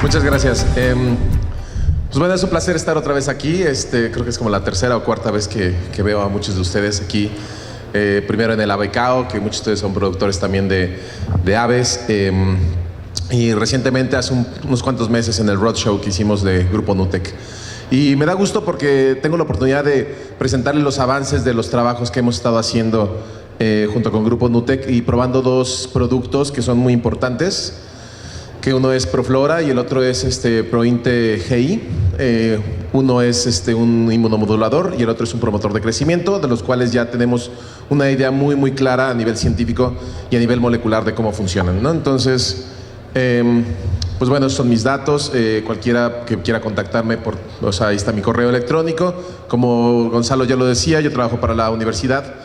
Muchas gracias. Pues bueno, es un placer estar otra vez aquí. Creo que es como la tercera o cuarta vez que veo a muchos de ustedes aquí. Primero en el ABECAO, que muchos de ustedes son productores también de aves. Y recientemente, hace unos cuantos meses, en el Roadshow que hicimos de Grupo Nutec. Y me da gusto porque tengo la oportunidad de presentarles los avances de los trabajos que hemos estado haciendo junto con Grupo Nutec y probando dos productos que son muy importantes, que uno es Proflora y el otro es Prointe GI. Uno es un inmunomodulador y el otro es un promotor de crecimiento, de los cuales ya tenemos una idea muy, muy clara a nivel científico y a nivel molecular de cómo funcionan, ¿no? Entonces, pues bueno, esos son mis datos. Cualquiera que quiera contactarme, ahí está mi correo electrónico. Como Gonzalo ya lo decía, yo trabajo para la universidad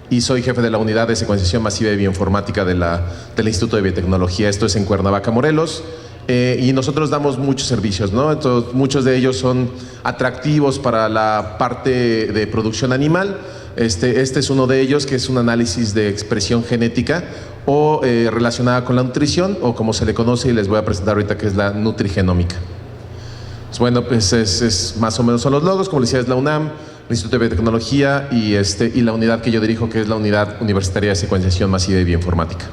y soy jefe de la unidad de secuenciación masiva de bioinformática del Instituto de Biotecnología. Esto es en Cuernavaca, Morelos. Y nosotros damos muchos servicios, ¿no? Entonces, muchos de ellos son atractivos para la parte de producción animal. Este es uno de ellos, que es un análisis de expresión genética o relacionada con la nutrición, o como se le conoce y les voy a presentar ahorita, que es la nutrigenómica. Pues bueno, pues es más o menos son los logos. Como les decía, es la UNAM, el Instituto de Biotecnología y la unidad que yo dirijo, que es la Unidad Universitaria de Secuenciación Masiva y Bioinformática.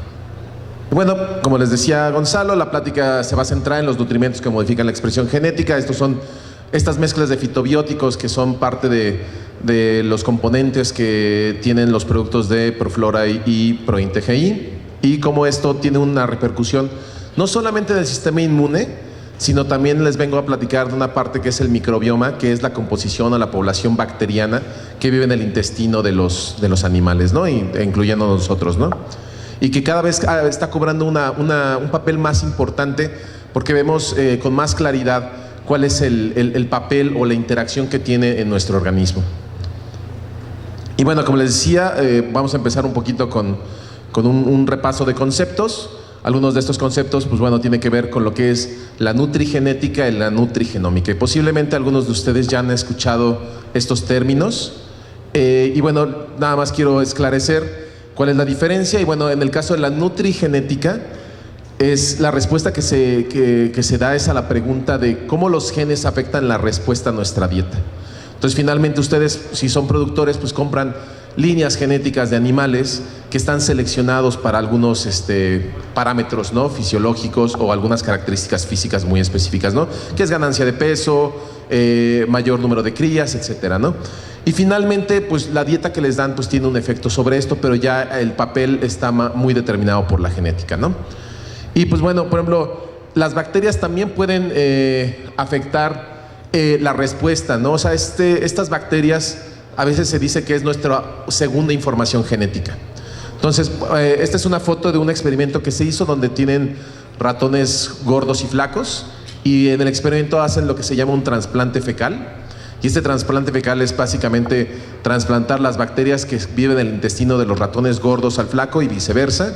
Bueno, como les decía Gonzalo, la plática se va a centrar en los nutrimentos que modifican la expresión genética. Estos son estas mezclas de fitobióticos que son parte de los componentes que tienen los productos de Proflora y Prointe GI, y cómo esto tiene una repercusión no solamente en el sistema inmune, sino también les vengo a platicar de una parte que es el microbioma, que es la composición o la población bacteriana que vive en el intestino de los animales, ¿no? Incluyendo nosotros, ¿no? Y que cada vez está cobrando un papel más importante, porque vemos con más claridad cuál es el papel o la interacción que tiene en nuestro organismo. Y bueno, como les decía, vamos a empezar un poquito con un repaso de conceptos. Algunos de estos conceptos, pues bueno, tienen que ver con lo que es la nutrigenética y la nutrigenómica. Y posiblemente algunos de ustedes ya han escuchado estos términos. Y bueno, nada más quiero esclarecer cuál es la diferencia. Y bueno, en el caso de la nutrigenética, es la respuesta que se da es a la pregunta de cómo los genes afectan la respuesta a nuestra dieta. Entonces, finalmente, ustedes, si son productores, pues compran líneas genéticas de animales que están seleccionados para algunos parámetros, ¿no?, fisiológicos, o algunas características físicas muy específicas, ¿no?, que es ganancia de peso, mayor número de crías, etcétera, ¿no? Y finalmente, pues la dieta que les dan pues tiene un efecto sobre esto, pero ya el papel está muy determinado por la genética, ¿no? Y pues bueno, por ejemplo, las bacterias también pueden afectar la respuesta, ¿no? O sea, estas bacterias a veces se dice que es nuestra segunda información genética. Entonces, esta es una foto de un experimento que se hizo donde tienen ratones gordos y flacos, y en el experimento hacen lo que se llama un trasplante fecal. Y este trasplante fecal es básicamente trasplantar las bacterias que viven en el intestino de los ratones gordos al flaco y viceversa.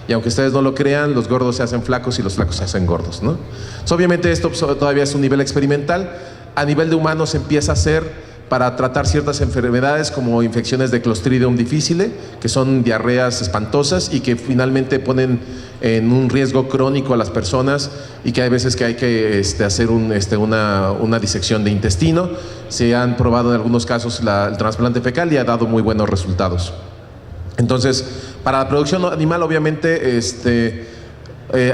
Y aunque ustedes no lo crean, los gordos se hacen flacos y los flacos se hacen gordos, ¿no? Entonces, obviamente esto todavía es un nivel experimental. A nivel de humanos se empieza a hacer para tratar ciertas enfermedades como infecciones de Clostridium difficile, que son diarreas espantosas y que finalmente ponen en un riesgo crónico a las personas, y que hay veces que hay que hacer una disección de intestino. Se han probado en algunos casos el trasplante fecal y ha dado muy buenos resultados. Entonces, para la producción animal, obviamente,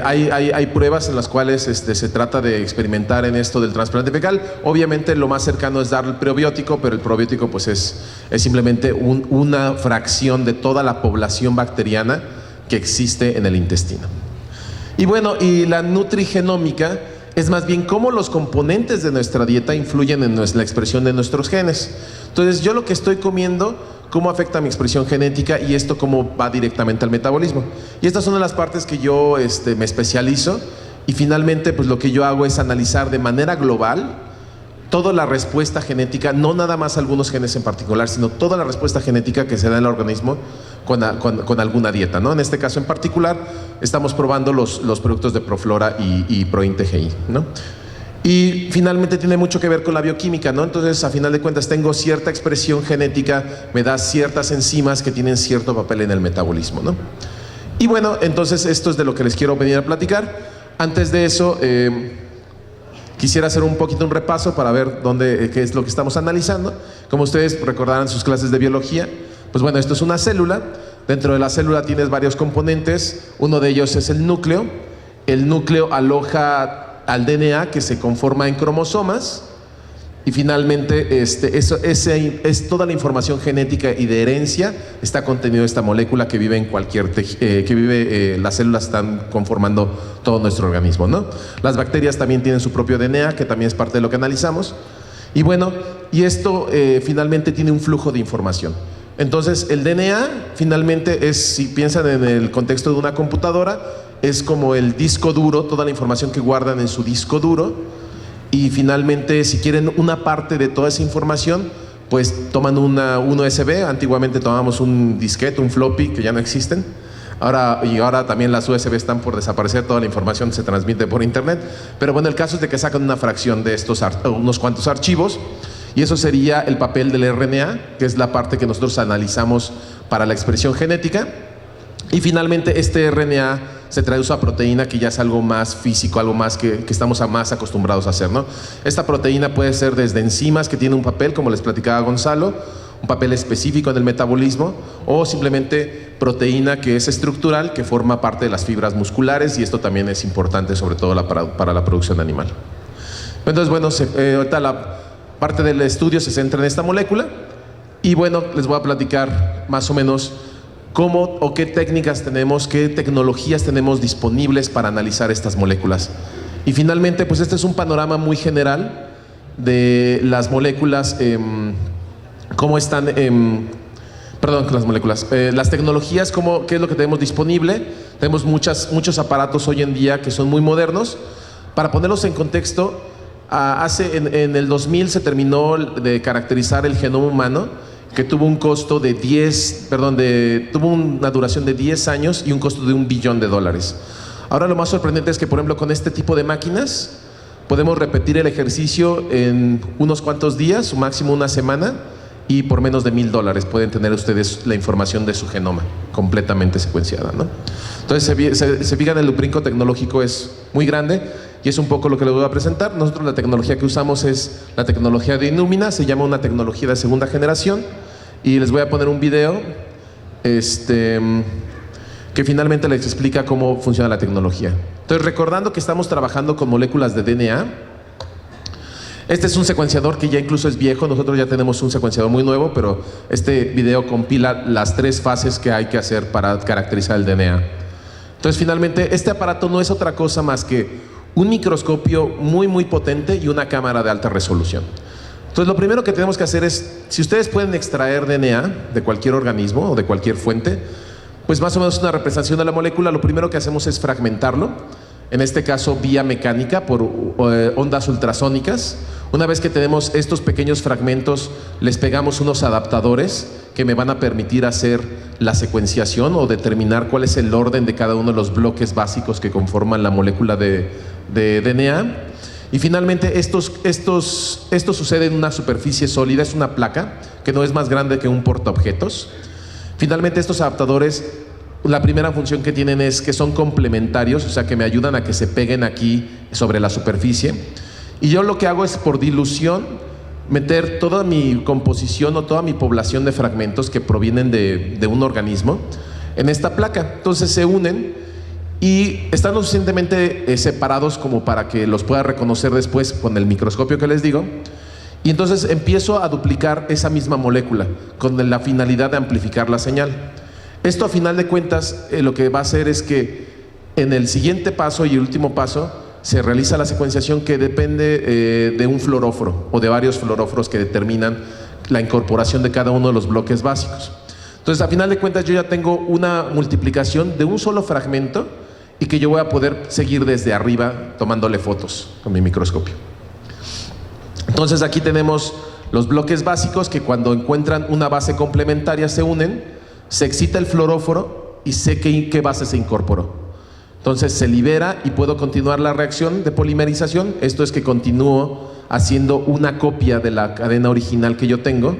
hay pruebas en las cuales se trata de experimentar en esto del trasplante fecal. Obviamente lo más cercano es dar el probiótico, pero el probiótico pues es simplemente una fracción de toda la población bacteriana que existe en el intestino. Y bueno, y la nutrigenómica es más bien cómo los componentes de nuestra dieta influyen en la expresión de nuestros genes. Entonces, yo lo que estoy comiendo, cómo afecta mi expresión genética, y esto cómo va directamente al metabolismo. Y estas son de las partes que yo me especializo, y finalmente pues lo que yo hago es analizar de manera global toda la respuesta genética, no nada más algunos genes en particular, sino toda la respuesta genética que se da en el organismo con alguna dieta, ¿no? En este caso en particular estamos probando los productos de Proflora y Prointe GI, ¿no? Y finalmente tiene mucho que ver con la bioquímica, ¿no? Entonces, a final de cuentas, tengo cierta expresión genética, me da ciertas enzimas que tienen cierto papel en el metabolismo, ¿no? Y bueno, entonces esto es de lo que les quiero venir a platicar. Antes de eso, Quisiera hacer un poquito un repaso para ver qué es lo que estamos analizando. Como ustedes recordarán sus clases de biología, pues bueno, esto es una célula. Dentro de la célula tienes varios componentes. Uno de ellos es el núcleo. El núcleo aloja al DNA, que se conforma en cromosomas. Y finalmente, es toda la información genética y de herencia está contenido en esta molécula que vive en cualquier las células están conformando todo nuestro organismo, ¿no? Las bacterias también tienen su propio DNA, que también es parte de lo que analizamos. Y bueno, esto finalmente tiene un flujo de información. Entonces, el DNA finalmente es, si piensan en el contexto de una computadora, es como el disco duro, toda la información que guardan en su disco duro. Y finalmente, si quieren una parte de toda esa información, pues toman un USB. Antiguamente tomábamos un disquete, un floppy, que ya no existen. Ahora también las USB están por desaparecer, toda la información se transmite por internet. Pero bueno, el caso es de que sacan una fracción de estos, unos cuantos archivos, y eso sería el papel del RNA, que es la parte que nosotros analizamos para la expresión genética. Y finalmente este RNA se traduce a proteína, que ya es algo más físico, algo más que estamos más acostumbrados a hacer, ¿no? Esta proteína puede ser desde enzimas, que tiene un papel, como les platicaba Gonzalo, un papel específico en el metabolismo, o simplemente proteína que es estructural, que forma parte de las fibras musculares, y esto también es importante, sobre todo para la producción animal. Entonces, bueno, ahorita la parte del estudio se centra en esta molécula, y bueno, les voy a platicar más o menos cómo o qué técnicas tenemos, qué tecnologías tenemos disponibles para analizar estas moléculas. Y finalmente, pues este es un panorama muy general de las moléculas, cómo están, las moléculas, las tecnologías, qué es lo que tenemos disponible. Tenemos muchos aparatos hoy en día que son muy modernos. Para ponerlos en contexto, en el 2000 se terminó de caracterizar el genoma humano, que tuvo un costo tuvo una duración de 10 años y un costo de $1 billón. Ahora lo más sorprendente es que, por ejemplo, con este tipo de máquinas podemos repetir el ejercicio en unos cuantos días, o máximo una semana, y por menos de $1,000 pueden tener ustedes la información de su genoma completamente secuenciada, ¿no? Entonces se fijan, el brinco tecnológico es muy grande, y es un poco lo que les voy a presentar. Nosotros la tecnología que usamos es la tecnología de Illumina, se llama una tecnología de segunda generación, y les voy a poner un video que finalmente les explica cómo funciona la tecnología. Entonces, recordando que estamos trabajando con moléculas de DNA, este es un secuenciador que ya incluso es viejo. Nosotros ya tenemos un secuenciador muy nuevo, pero este video compila las 3 fases que hay que hacer para caracterizar el DNA. Entonces, finalmente, este aparato no es otra cosa más que un microscopio muy potente y una cámara de alta resolución. Entonces, lo primero que tenemos que hacer es, si ustedes pueden extraer DNA de cualquier organismo o de cualquier fuente, pues más o menos una representación de la molécula, lo primero que hacemos es fragmentarlo, en este caso vía mecánica, por ondas ultrasónicas. Una vez que tenemos estos pequeños fragmentos, les pegamos unos adaptadores que me van a permitir hacer la secuenciación o determinar cuál es el orden de cada uno de los bloques básicos que conforman la molécula de DNA. Y finalmente esto sucede en una superficie sólida, es una placa que no es más grande que un portaobjetos. Finalmente, estos adaptadores, la primera función que tienen es que son complementarios, o sea que me ayudan a que se peguen aquí sobre la superficie. Y yo lo que hago es, por dilución, meter toda mi composición o toda mi población de fragmentos que provienen de un organismo en esta placa. Entonces se unen y están lo suficientemente separados como para que los pueda reconocer después con el microscopio que les digo. Y entonces empiezo a duplicar esa misma molécula con la finalidad de amplificar la señal. Esto, a final de cuentas, lo que va a hacer es que en el siguiente paso y el último paso se realiza la secuenciación, que depende de un fluoróforo o de varios fluoróforos que determinan la incorporación de cada uno de los bloques básicos. Entonces, a final de cuentas, yo ya tengo una multiplicación de un solo fragmento y que yo voy a poder seguir desde arriba tomándole fotos con mi microscopio. Entonces, aquí tenemos los bloques básicos que, cuando encuentran una base complementaria, se unen, se excita el fluoróforo y sé qué base se incorporó. Entonces se libera y puedo continuar la reacción de polimerización. Esto es que continúo haciendo una copia de la cadena original que yo tengo,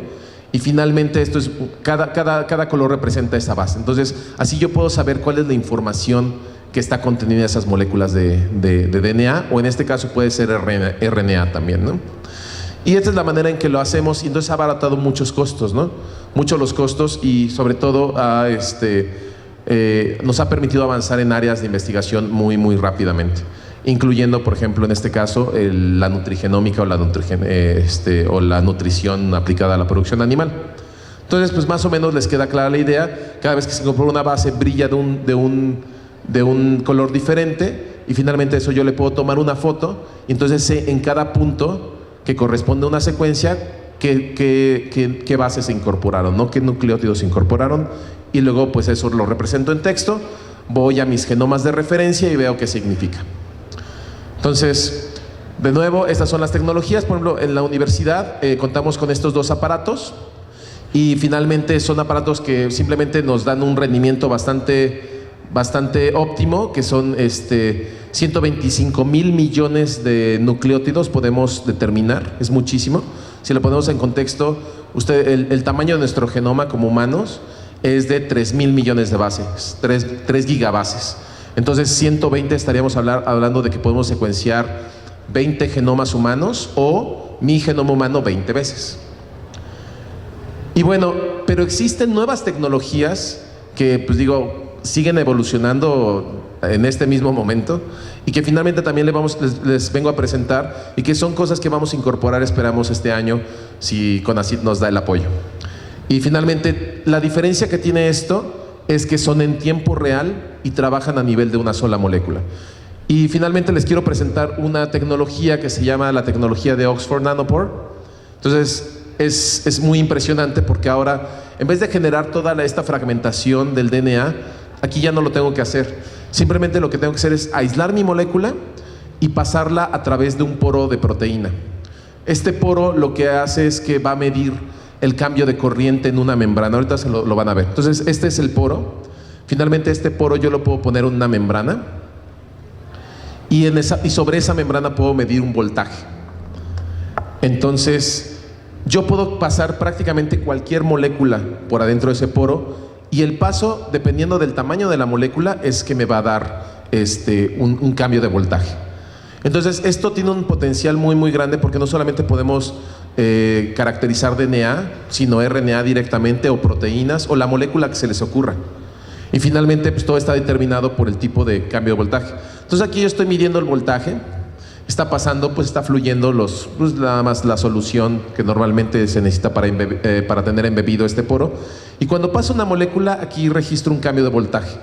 y finalmente esto es cada color representa esa base. Entonces así yo puedo saber cuál es la información que está contenida en esas moléculas de DNA, o en este caso puede ser RNA también, ¿no? Y esta es la manera en que lo hacemos, y entonces ha abaratado muchos costos, ¿no? Muchos los costos, y sobre todo nos ha permitido avanzar en áreas de investigación muy, muy rápidamente, incluyendo, por ejemplo, en este caso, la nutrigenómica o la nutrición aplicada a la producción animal. Entonces, pues más o menos les queda clara la idea. Cada vez que se incorpora una base brilla de un color diferente, y finalmente eso yo le puedo tomar una foto, y entonces sé en cada punto que corresponde a una secuencia qué bases se incorporaron, ¿no? Qué nucleótidos se incorporaron, y luego pues eso lo represento en texto, voy a mis genomas de referencia y veo qué significa. Entonces, de nuevo, estas son las tecnologías. Por ejemplo, en la universidad contamos con estos dos aparatos, y finalmente son aparatos que simplemente nos dan un rendimiento bastante óptimo, que son 125,000 millones de nucleótidos podemos determinar, es muchísimo. Si lo ponemos en contexto, el tamaño de nuestro genoma como humanos es de 3,000 millones de bases, 3 gigabases. Entonces 120 estaríamos hablando de que podemos secuenciar 20 genomas humanos, o mi genoma humano 20 veces. Y bueno, pero existen nuevas tecnologías que, pues digo, siguen evolucionando en este mismo momento, y que finalmente también les vengo a presentar, y que son cosas que vamos a incorporar, esperamos, este año, si CONACYT nos da el apoyo. Y finalmente, la diferencia que tiene esto es que son en tiempo real y trabajan a nivel de una sola molécula. Y finalmente les quiero presentar una tecnología que se llama la tecnología de Oxford Nanopore. Entonces, es muy impresionante, porque ahora, en vez de generar toda esta fragmentación del DNA, aquí ya no lo tengo que hacer. Simplemente lo que tengo que hacer es aislar mi molécula y pasarla a través de un poro de proteína. Este poro lo que hace es que va a medir el cambio de corriente en una membrana. Ahorita lo van a ver. Entonces, este es el poro. Finalmente, este poro yo lo puedo poner en una membrana, y sobre esa membrana puedo medir un voltaje. Entonces, yo puedo pasar prácticamente cualquier molécula por adentro de ese poro, y el paso, dependiendo del tamaño de la molécula, es que me va a dar un cambio de voltaje. Entonces, esto tiene un potencial muy, muy grande, porque no solamente podemos caracterizar DNA, sino RNA directamente, o proteínas, o la molécula que se les ocurra. Y finalmente, pues todo está determinado por el tipo de cambio de voltaje. Entonces, aquí yo estoy midiendo el voltaje. Está pasando, pues está fluyendo pues nada más la solución que normalmente se necesita para tener embebido este poro. Y cuando pasa una molécula, aquí registro un cambio de voltaje.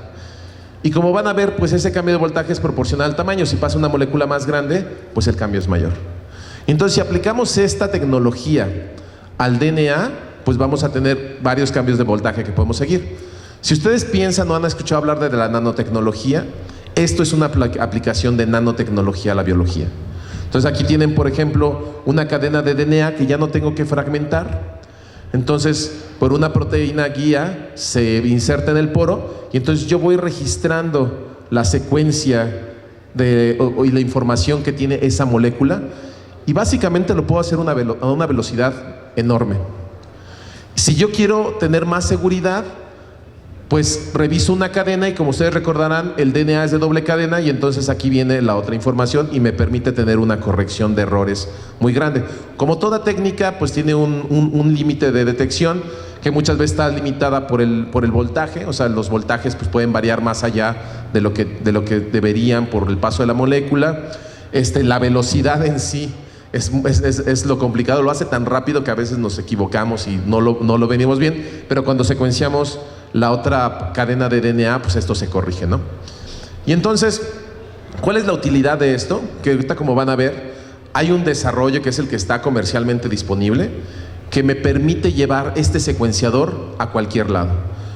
Y como van a ver, pues ese cambio de voltaje es proporcional al tamaño. Si pasa una molécula más grande, pues el cambio es mayor. Entonces, si aplicamos esta tecnología al DNA, pues vamos a tener varios cambios de voltaje que podemos seguir. Si ustedes piensan o han escuchado hablar de la nanotecnología, esto es una aplicación de nanotecnología a la biología. Entonces, aquí tienen, por ejemplo, una cadena de DNA que ya no tengo que fragmentar. Entonces, por una proteína guía se inserta en el poro, y entonces yo voy registrando la secuencia y la información que tiene esa molécula, y básicamente lo puedo hacer a una velocidad enorme. Si yo quiero tener más seguridad, pues reviso una cadena, y como ustedes recordarán, el DNA es de doble cadena, y entonces aquí viene la otra información, y me permite tener una corrección de errores muy grande. Como toda técnica, pues tiene un límite de detección, que muchas veces está limitada por el voltaje. O sea, los voltajes pues pueden variar más allá de lo que deberían por el paso de la molécula. La velocidad en sí es lo complicado, lo hace tan rápido que a veces nos equivocamos y no lo venimos bien, pero cuando secuenciamos la otra cadena de DNA, pues esto se corrige, ¿no? Y entonces, ¿cuál es la utilidad de esto? Que ahorita, como van a ver, hay un desarrollo que es el que está comercialmente disponible, que me permite llevar este secuenciador a cualquier lado.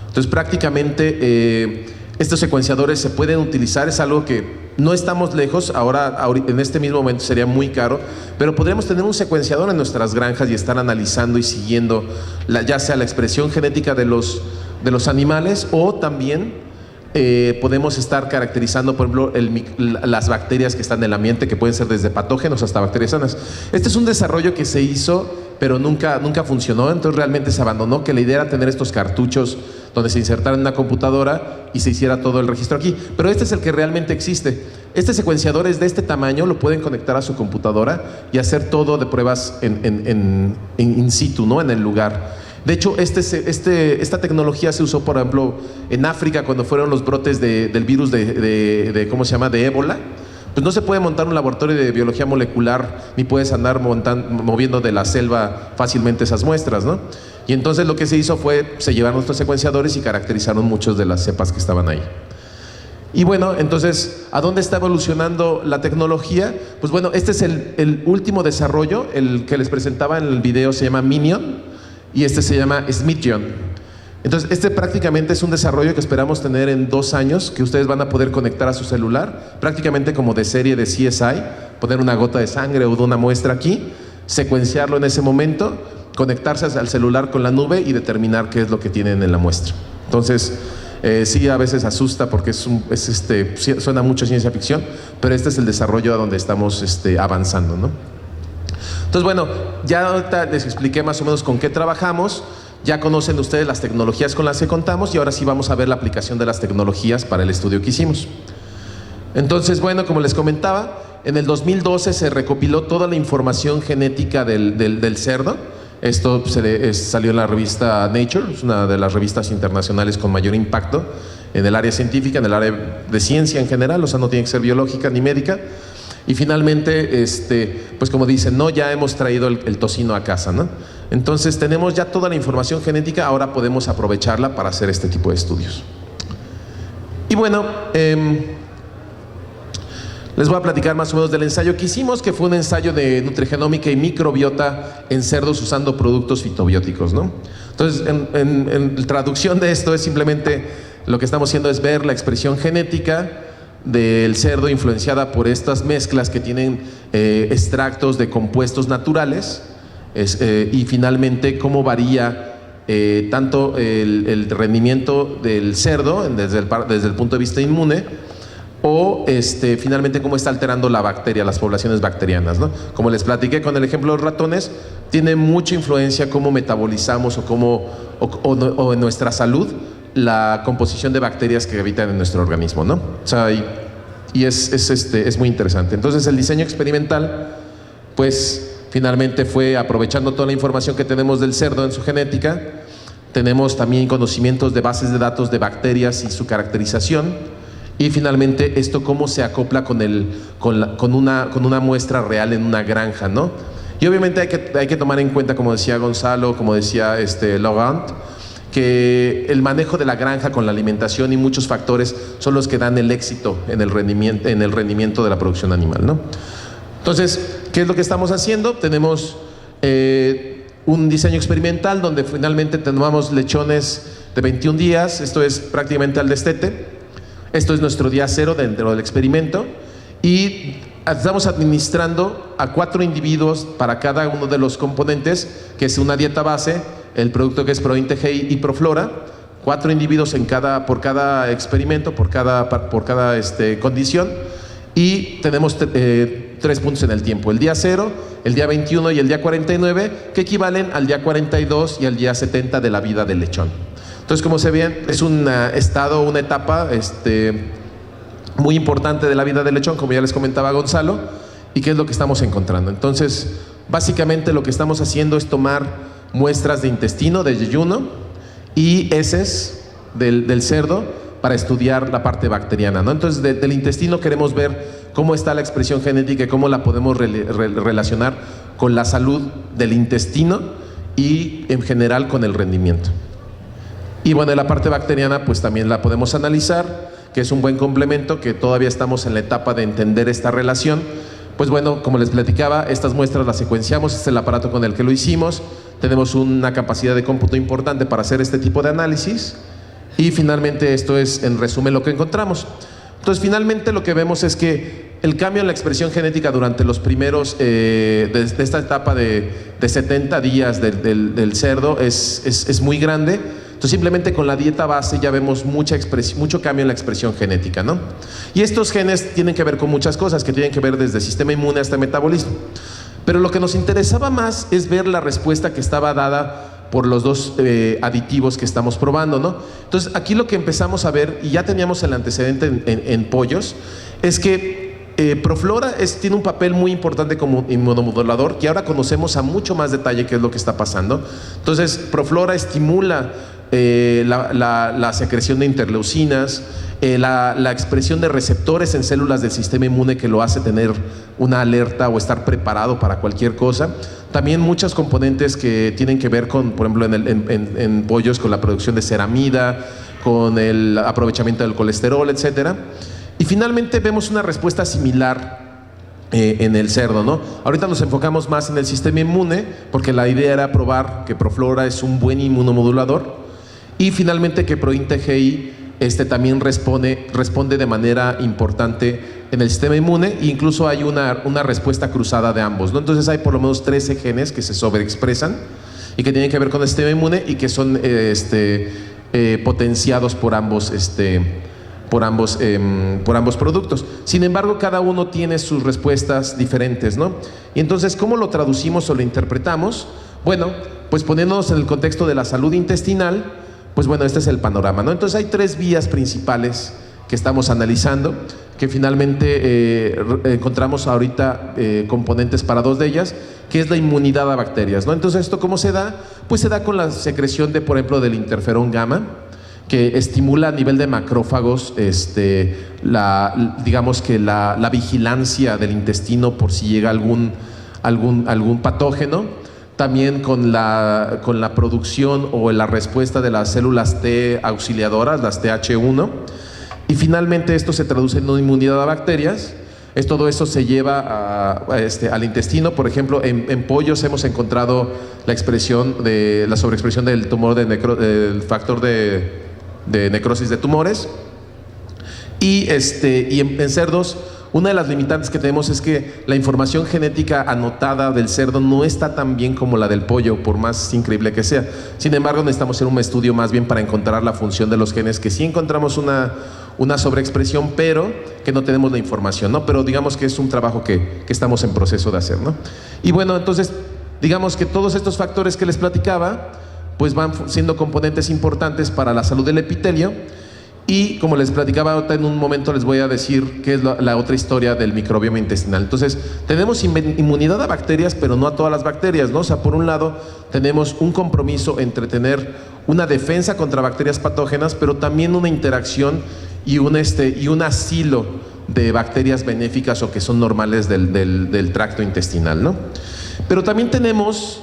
Entonces, prácticamente estos secuenciadores se pueden utilizar, es algo que no estamos lejos, ahora en este mismo momento sería muy caro, pero podríamos tener un secuenciador en nuestras granjas y estar analizando y siguiendo ya sea la expresión genética de los animales, o también podemos estar caracterizando, por ejemplo, las bacterias que están en el ambiente, que pueden ser desde patógenos hasta bacterias sanas. Este es un desarrollo que se hizo, pero nunca funcionó, entonces realmente se abandonó, que la idea era tener estos cartuchos donde se insertara en una computadora y se hiciera todo el registro aquí. Pero este es el que realmente existe. Este secuenciador es de este tamaño, lo pueden conectar a su computadora y hacer todo de pruebas in situ, ¿no? En el lugar. De hecho, esta tecnología se usó, por ejemplo, en África cuando fueron los brotes del virus ¿cómo se llama?, de ébola. Pues no se puede montar un laboratorio de biología molecular, ni puedes andar moviendo de la selva fácilmente esas muestras, ¿no? Y entonces lo que se hizo fue, se llevaron estos secuenciadores y caracterizaron muchos de las cepas que estaban ahí. Y bueno, entonces, ¿a dónde está evolucionando la tecnología? Pues bueno, este es el último desarrollo, el que les presentaba en el video se llama Minion, y este se llama SmithGeon. Entonces, este prácticamente es un desarrollo que esperamos tener en 2 años, que ustedes van a poder conectar a su celular, prácticamente como de serie de CSI, poner una gota de sangre o de una muestra aquí, secuenciarlo en ese momento, conectarse al celular con la nube y determinar qué es lo que tienen en la muestra. Entonces, sí, a veces asusta porque suena mucho ciencia ficción, pero este es el desarrollo a donde estamos avanzando, ¿no? Entonces, bueno, ya ahorita les expliqué más o menos con qué trabajamos. Ya conocen ustedes las tecnologías con las que contamos y ahora sí vamos a ver la aplicación de las tecnologías para el estudio que hicimos. Entonces, bueno, como les comentaba, en el 2012 se recopiló toda la información genética del cerdo. Esto salió en la revista Nature, es una de las revistas internacionales con mayor impacto en el área científica, en el área de ciencia en general, o sea, no tiene que ser biológica ni médica. Y finalmente, pues como dicen, no, ya hemos traído el tocino a casa, ¿no? Entonces tenemos ya toda la información genética, ahora podemos aprovecharla para hacer este tipo de estudios. Y bueno, les voy a platicar más o menos del ensayo que hicimos, que fue un ensayo de nutrigenómica y microbiota en cerdos usando productos fitobióticos, ¿no? Entonces, en traducción de esto es simplemente lo que estamos haciendo es ver la expresión genética del cerdo influenciada por estas mezclas que tienen extractos de compuestos naturales y finalmente cómo varía tanto el rendimiento del cerdo desde el punto de vista inmune o finalmente cómo está alterando la bacteria, las poblaciones bacterianas, ¿no? Como les platiqué con el ejemplo de los ratones, tiene mucha influencia cómo metabolizamos o en nuestra salud la composición de bacterias que habitan en nuestro organismo, ¿no? O sea, es muy interesante. Entonces el diseño experimental pues finalmente fue aprovechando toda la información que tenemos del cerdo en su genética. Tenemos también conocimientos de bases de datos de bacterias y su caracterización, y finalmente esto cómo se acopla con una muestra real en una granja, ¿no? Y obviamente hay que tomar en cuenta, como decía Gonzalo, como decía Laurent, que el manejo de la granja con la alimentación y muchos factores son los que dan el éxito en el rendimiento de la producción animal, ¿no? Entonces, ¿qué es lo que estamos haciendo? Tenemos un diseño experimental donde finalmente tomamos lechones de 21 días, esto es prácticamente al destete, esto es nuestro día 0 dentro del experimento, y estamos administrando a 4 individuos para cada uno de los componentes, que es una dieta base, el producto que es ProIntegei y Proflora, 4 individuos por cada experimento, por cada condición, y tenemos 3 puntos en el tiempo, el día 0, el día 21 y el día 49, que equivalen al día 42 y al día 70 de la vida del lechón. Entonces, como se ven, es una etapa muy importante de la vida del lechón, como ya les comentaba Gonzalo, y qué es lo que estamos encontrando. Entonces, básicamente lo que estamos haciendo es tomar muestras de intestino, de yeyuno y heces del cerdo para estudiar la parte bacteriana, ¿no? Entonces, del intestino queremos ver cómo está la expresión genética y cómo la podemos relacionar con la salud del intestino y en general con el rendimiento. Y bueno, la parte bacteriana pues también la podemos analizar, que es un buen complemento, que todavía estamos en la etapa de entender esta relación. Pues bueno, como les platicaba, estas muestras las secuenciamos, este es el aparato con el que lo hicimos, tenemos una capacidad de cómputo importante para hacer este tipo de análisis, y finalmente esto es en resumen lo que encontramos. Entonces finalmente lo que vemos es que el cambio en la expresión genética durante los primeros de esta etapa de 70 días del cerdo es muy grande. Entonces simplemente con la dieta base ya vemos mucho cambio en la expresión genética, ¿no? Y estos genes tienen que ver con muchas cosas, que tienen que ver desde sistema inmune hasta metabolismo. Pero lo que nos interesaba más es ver la respuesta que estaba dada por los dos aditivos que estamos probando, ¿no? Entonces, aquí lo que empezamos a ver, y ya teníamos el antecedente en pollos, es que Proflora tiene un papel muy importante como inmunomodulador, que ahora conocemos a mucho más detalle qué es lo que está pasando. Entonces, Proflora estimula la secreción de interleucinas, la expresión de receptores en células del sistema inmune, que lo hace tener una alerta o estar preparado para cualquier cosa. También muchos componentes que tienen que ver con, por ejemplo, en pollos, con la producción de ceramida, con el aprovechamiento del colesterol, etcétera. Y finalmente vemos una respuesta similar en el cerdo, ¿no? Ahorita nos enfocamos más en el sistema inmune, porque la idea era probar que Proflora es un buen inmunomodulador, y finalmente que ProInte-GI también responde de manera importante en el sistema inmune, e incluso hay una respuesta cruzada de ambos, ¿no? Entonces hay por lo menos 13 genes que se sobreexpresan y que tienen que ver con el sistema inmune y que son potenciados por ambos productos. Sin embargo, cada uno tiene sus respuestas diferentes, ¿no? Y entonces, ¿cómo lo traducimos o lo interpretamos? Bueno, pues poniéndonos en el contexto de la salud intestinal, pues bueno, este es el panorama, ¿no? Entonces hay 3 vías principales que estamos analizando, que finalmente encontramos ahorita componentes para 2 de ellas, que es la inmunidad a bacterias, ¿no? Entonces, ¿esto cómo se da? Pues se da con la secreción de, por ejemplo, del interferón gamma, que estimula a nivel de macrófagos digamos que la vigilancia del intestino por si llega algún patógeno. También con la producción o la respuesta de las células T auxiliadoras, las TH1. Y finalmente esto se traduce en una inmunidad a bacterias. Todo eso se lleva al intestino. Por ejemplo, en pollos hemos encontrado la sobreexpresión del tumor del factor de necrosis de tumores. Y en cerdos, una de las limitantes que tenemos es que la información genética anotada del cerdo no está tan bien como la del pollo, por más increíble que sea. Sin embargo, necesitamos hacer un estudio más bien para encontrar la función de los genes, que sí encontramos una sobreexpresión, pero que no tenemos la información, ¿no? Pero digamos que es un trabajo que estamos en proceso de hacer, ¿no? Y bueno, entonces, digamos que todos estos factores que les platicaba, pues van siendo componentes importantes para la salud del epitelio. Y como les platicaba ahorita, en un momento les voy a decir qué es la otra historia del microbioma intestinal. Entonces, tenemos inmunidad a bacterias, pero no a todas las bacterias, ¿no? O sea, por un lado, tenemos un compromiso entre tener una defensa contra bacterias patógenas, pero también una interacción y un asilo de bacterias benéficas o que son normales del tracto intestinal, ¿no? Pero también tenemos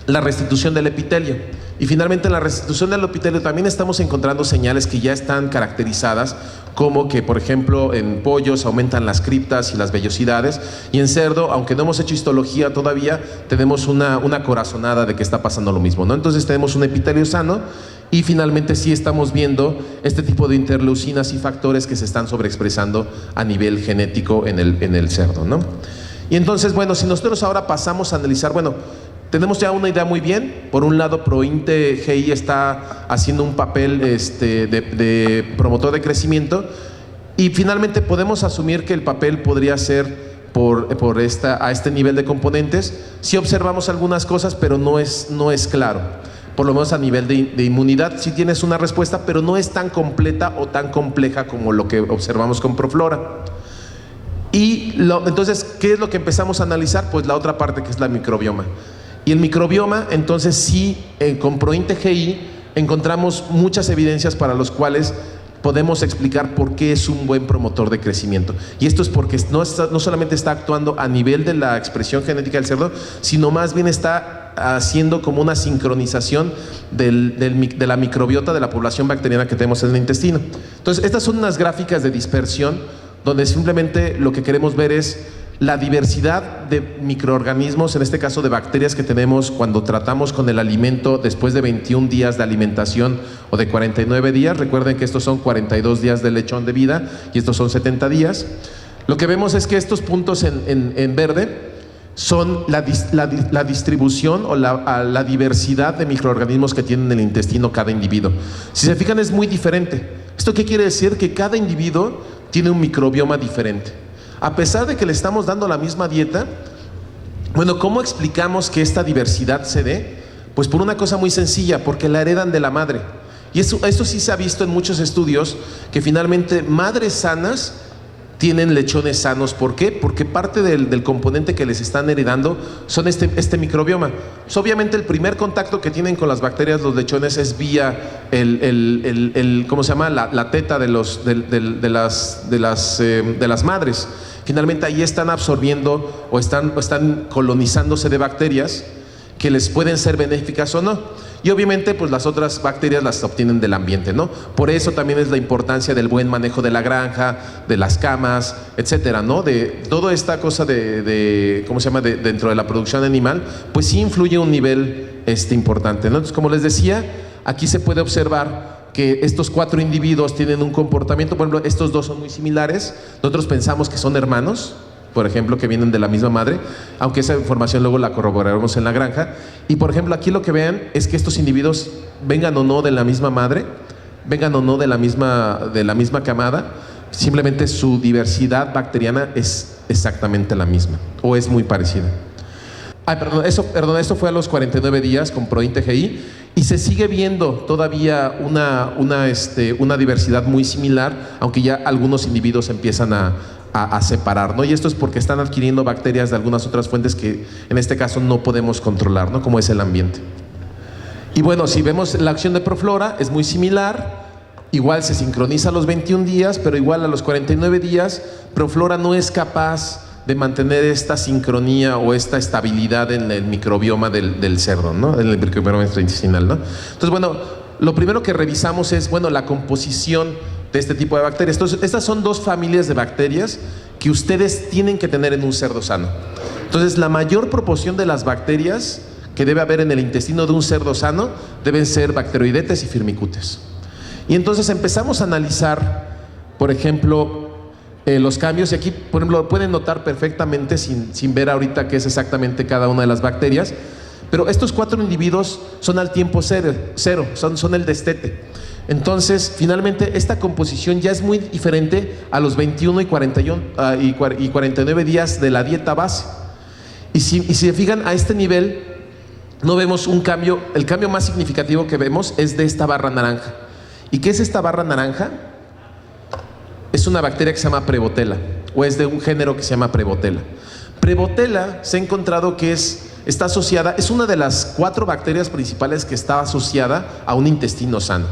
la restitución del epitelio. Y finalmente, en la restitución del epitelio también estamos encontrando señales que ya están caracterizadas, como que, por ejemplo, en pollos aumentan las criptas y las vellosidades, y en cerdo, aunque no hemos hecho histología todavía, tenemos una corazonada de que está pasando lo mismo, ¿no? Entonces tenemos un epitelio sano, y finalmente sí estamos viendo este tipo de interleucinas y factores que se están sobreexpresando a nivel genético en el cerdo, ¿no? Y entonces, bueno, si nosotros ahora pasamos a analizar, bueno, tenemos ya una idea muy bien. Por un lado, ProInte-GI está haciendo un papel de promotor de crecimiento, y finalmente podemos asumir que el papel podría ser a este nivel de componentes. Sí observamos algunas cosas, pero no es claro. Por lo menos a nivel de inmunidad sí tienes una respuesta, pero no es tan completa o tan compleja como lo que observamos con Proflora. Y entonces, ¿qué es lo que empezamos a analizar? Pues la otra parte, que es la microbioma. Y el microbioma, entonces sí, con ProInte-GI encontramos muchas evidencias para los cuales podemos explicar por qué es un buen promotor de crecimiento. Y esto es porque no solamente está actuando a nivel de la expresión genética del cerdo, sino más bien está haciendo como una sincronización de la microbiota de la población bacteriana que tenemos en el intestino. Entonces, estas son unas gráficas de dispersión donde simplemente lo que queremos ver es la diversidad de microorganismos, en este caso de bacterias, que tenemos cuando tratamos con el alimento después de 21 días de alimentación o de 49 días. Recuerden que estos son 42 días de lechón de vida y estos son 70 días. Lo que vemos es que estos puntos en verde son la distribución o la diversidad de microorganismos que tienen en el intestino cada individuo. Si se fijan, es muy diferente. ¿Esto qué quiere decir? Que cada individuo tiene un microbioma diferente. A pesar de que le estamos dando la misma dieta, bueno, ¿cómo explicamos que esta diversidad se dé? Pues por una cosa muy sencilla, porque la heredan de la madre. Y esto sí se ha visto en muchos estudios, que finalmente madres sanas tienen lechones sanos. ¿Por qué? Porque parte del componente que les están heredando son este microbioma. Pues obviamente el primer contacto que tienen con las bacterias los lechones es vía ¿cómo se llama? La teta de las madres. Finalmente ahí están absorbiendo o están colonizándose de bacterias que les pueden ser benéficas o no. Y obviamente pues las otras bacterias las obtienen del ambiente, ¿no? Por eso también es la importancia del buen manejo de la granja, de las camas, etcétera, ¿no? De toda esta cosa ¿cómo se llama? Dentro de la producción animal, pues sí influye un nivel importante, ¿no? Entonces, como les decía, aquí se puede observar que estos 4 individuos tienen un comportamiento. Por ejemplo, estos 2 son muy similares. Nosotros pensamos que son hermanos, por ejemplo, que vienen de la misma madre, aunque esa información luego la corroboraremos en la granja. Y por ejemplo, aquí lo que vean es que estos individuos, vengan o no de la misma madre, vengan o no de la misma camada, simplemente su diversidad bacteriana es exactamente la misma, o es muy parecida. Esto fue a los 49 días con ProIn-TGI, y se sigue viendo todavía una diversidad muy similar, aunque ya algunos individuos empiezan a separar, ¿no? Y esto es porque están adquiriendo bacterias de algunas otras fuentes que en este caso no podemos controlar, ¿no? Como es el ambiente. Y bueno, si vemos la acción de Proflora, es muy similar. Igual se sincroniza a los 21 días, pero igual a los 49 días, Proflora no es capaz de mantener esta sincronía o esta estabilidad en el microbioma del cerdo, ¿no? En el microbioma intestinal, ¿no? Entonces, bueno, lo primero que revisamos es, bueno, la composición de este tipo de bacterias. Entonces, estas son 2 familias de bacterias que ustedes tienen que tener en un cerdo sano. Entonces, la mayor proporción de las bacterias que debe haber en el intestino de un cerdo sano deben ser Bacteroidetes y Firmicutes. Y entonces empezamos a analizar, por ejemplo, los cambios, y aquí, por ejemplo, lo pueden notar perfectamente sin ver ahorita qué es exactamente cada una de las bacterias, pero estos 4 individuos son al tiempo cero, son el destete. Entonces, finalmente, esta composición ya es muy diferente a los 21 y 49 días de la dieta base. Y si se fijan a este nivel, no vemos un cambio. El cambio más significativo que vemos es de esta barra naranja. ¿Y qué es esta barra naranja? Es una bacteria que se llama Prevotella, o es de un género que se llama Prevotella. Prevotella se ha encontrado que está asociada, es una de las 4 bacterias principales que está asociada a un intestino sano.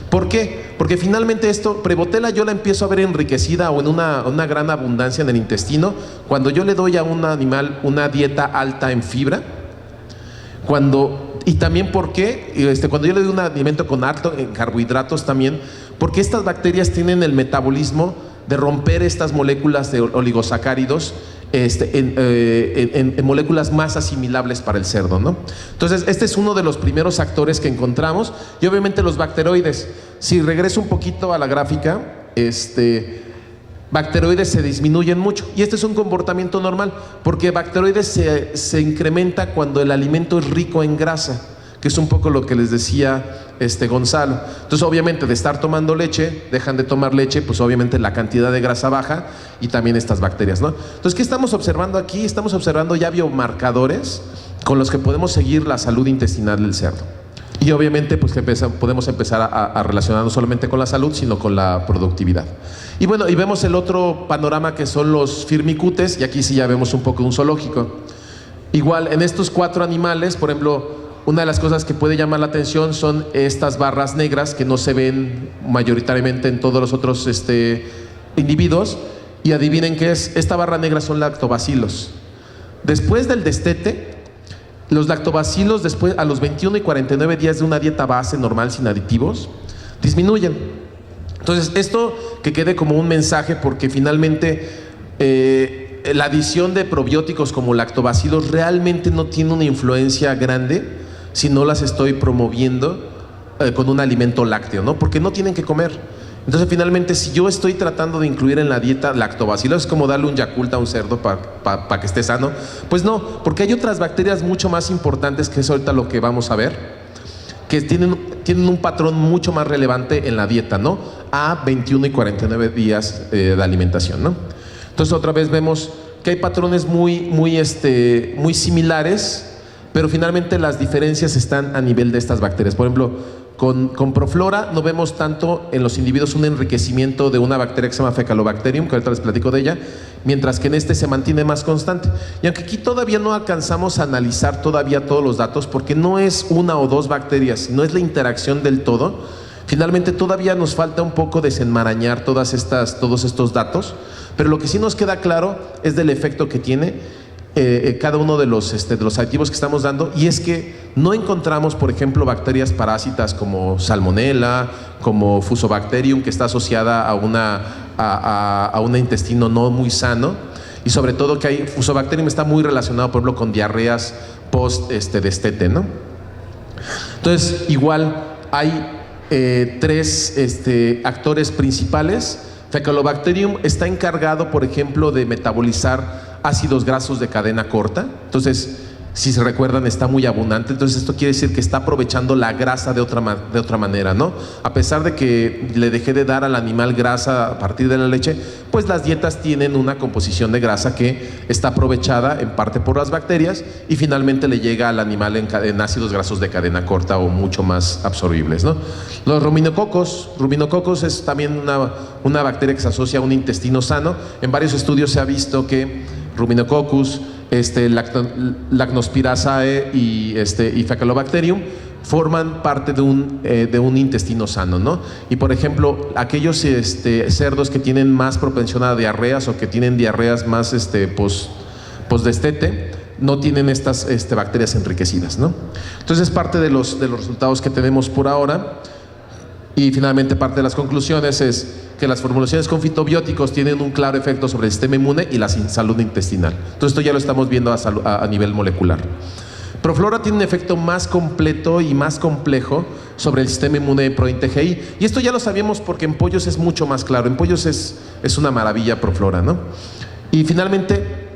¿Por qué? Porque finalmente Prevotella yo la empiezo a ver enriquecida o en una gran abundancia en el intestino cuando yo le doy a un animal una dieta alta en fibra, y también cuando yo le doy un alimento con alto en carbohidratos también, porque estas bacterias tienen el metabolismo de romper estas moléculas de oligosacáridos en moléculas más asimilables para el cerdo, ¿no? Entonces, este es uno de los primeros actores que encontramos. Y obviamente los bacteroides. Si regreso un poquito a la gráfica, bacteroides se disminuyen mucho. Y este es un comportamiento normal, porque bacteroides se incrementa cuando el alimento es rico en grasa, que es un poco lo que les decía Gonzalo. Entonces, obviamente, de estar tomando leche, dejan de tomar leche, pues obviamente la cantidad de grasa baja y también estas bacterias, ¿no? Entonces, ¿qué estamos observando aquí? Estamos observando ya biomarcadores con los que podemos seguir la salud intestinal del cerdo. Y obviamente, pues podemos empezar a relacionar no solamente con la salud, sino con la productividad. Y bueno, y vemos el otro panorama que son los Firmicutes, y aquí sí ya vemos un poco un zoológico. Igual, en estos 4 animales, por ejemplo, una de las cosas que puede llamar la atención son estas barras negras que no se ven mayoritariamente en todos los otros individuos. Y adivinen qué es. Esta barra negra son lactobacilos. Después del destete, los lactobacilos, después a los 21 y 49 días de una dieta base normal sin aditivos, disminuyen. Entonces, esto que quede como un mensaje, porque finalmente la adición de probióticos como lactobacilos realmente no tiene una influencia grande si no las estoy promoviendo con un alimento lácteo, ¿no? Porque no tienen que comer. Entonces, finalmente, si yo estoy tratando de incluir en la dieta lactobacilos, es como darle un Yakult a un cerdo para que esté sano. Pues no, porque hay otras bacterias mucho más importantes, que es ahorita lo que vamos a ver, que tienen un patrón mucho más relevante en la dieta, ¿no? A 21 y 49 días de alimentación, ¿no? Entonces, otra vez vemos que hay patrones muy similares pero finalmente las diferencias están a nivel de estas bacterias. Por ejemplo, con Proflora no vemos tanto en los individuos un enriquecimiento de una bacteria que se llama Faecalobacterium, que ahorita les platico de ella, mientras que en este se mantiene más constante. Y aunque aquí todavía no alcanzamos a analizar todavía todos los datos, porque no es una o dos bacterias, no es la interacción del todo, finalmente todavía nos falta un poco desenmarañar todos estos datos, pero lo que sí nos queda claro es del efecto que tiene cada uno de los aditivos que estamos dando, y es que no encontramos, por ejemplo, bacterias parásitas como Salmonella, como Fusobacterium, que está asociada a un intestino no muy sano, y sobre todo que Fusobacterium está muy relacionado, por ejemplo, con diarreas post destete, ¿no? Entonces, igual hay tres actores principales. Faecalobacterium está encargado, por ejemplo, de metabolizar ácidos grasos de cadena corta. Entonces, si se recuerdan, está muy abundante. Entonces, esto quiere decir que está aprovechando la grasa de otra manera, ¿no? A pesar de que le dejé de dar al animal grasa a partir de la leche, pues las dietas tienen una composición de grasa que está aprovechada en parte por las bacterias y finalmente le llega al animal en ácidos grasos de cadena corta o mucho más absorbibles, ¿no? Los ruminococos es también una bacteria que se asocia a un intestino sano. En varios estudios se ha visto que Ruminococcus, Lactospiraceae y Faecalobacterium forman parte de un intestino sano, ¿no? Y por ejemplo, aquellos cerdos que tienen más propensión a diarreas o que tienen diarreas más post-destete, no tienen estas bacterias enriquecidas, ¿no? Entonces, parte de los resultados que tenemos por ahora. Y finalmente, parte de las conclusiones es que las formulaciones con fitobióticos tienen un claro efecto sobre el sistema inmune y la salud intestinal. Entonces, esto ya lo estamos viendo a nivel molecular. Proflora tiene un efecto más completo y más complejo sobre el sistema inmune de ProINTGI. Y esto ya lo sabíamos porque en pollos es mucho más claro. En pollos es una maravilla Proflora, ¿no? Y finalmente,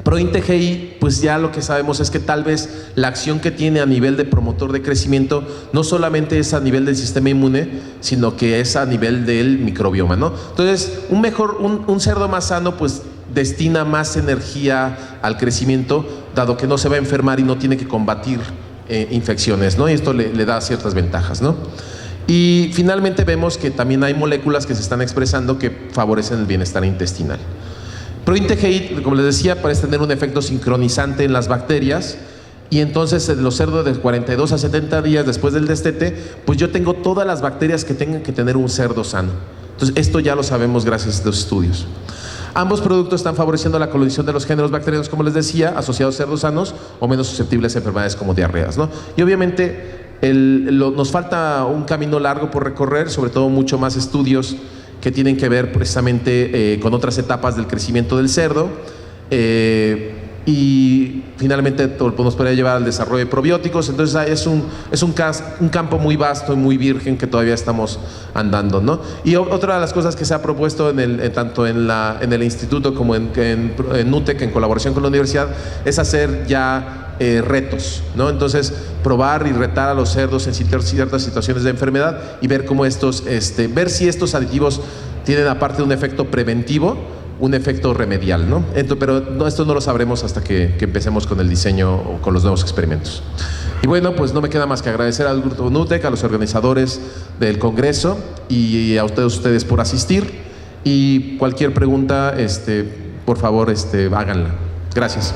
ProINTGI, pues ya lo que sabemos es que tal vez la acción que tiene a nivel de promotor de crecimiento no solamente es a nivel del sistema inmune, sino que es a nivel del microbioma, ¿no? Entonces, un cerdo más sano pues destina más energía al crecimiento, dado que no se va a enfermar y no tiene que combatir infecciones, ¿no? Y esto le da ciertas ventajas, ¿no? Y finalmente vemos que también hay moléculas que se están expresando que favorecen el bienestar intestinal. ProINTGI, como les decía, parece tener un efecto sincronizante en las bacterias, y entonces los cerdos de 42 a 70 días después del destete, pues yo tengo todas las bacterias que tengan que tener un cerdo sano. Entonces, esto ya lo sabemos gracias a estos estudios. Ambos productos están favoreciendo la colonización de los géneros bacterianos, como les decía, asociados a cerdos sanos o menos susceptibles a enfermedades como diarreas, ¿no? Y obviamente nos falta un camino largo por recorrer, sobre todo mucho más estudios que tienen que ver precisamente con otras etapas del crecimiento del cerdo, y finalmente nos podría llevar al desarrollo de probióticos. Entonces es un campo muy vasto y muy virgen que todavía estamos andando, ¿no? Y otra de las cosas que se ha propuesto tanto en el instituto como en NUTEC, en colaboración con la universidad, es hacer ya retos, ¿no? Entonces, probar y retar a los cerdos en ciertas situaciones de enfermedad y ver cómo ver si estos aditivos tienen, aparte de un efecto preventivo, un efecto remedial, ¿no? Pero esto no lo sabremos hasta que empecemos con el diseño o con los nuevos experimentos. Y bueno, pues no me queda más que agradecer al grupo NUTEC, a los organizadores del congreso y a ustedes por asistir. Y cualquier pregunta, por favor, háganla. Gracias.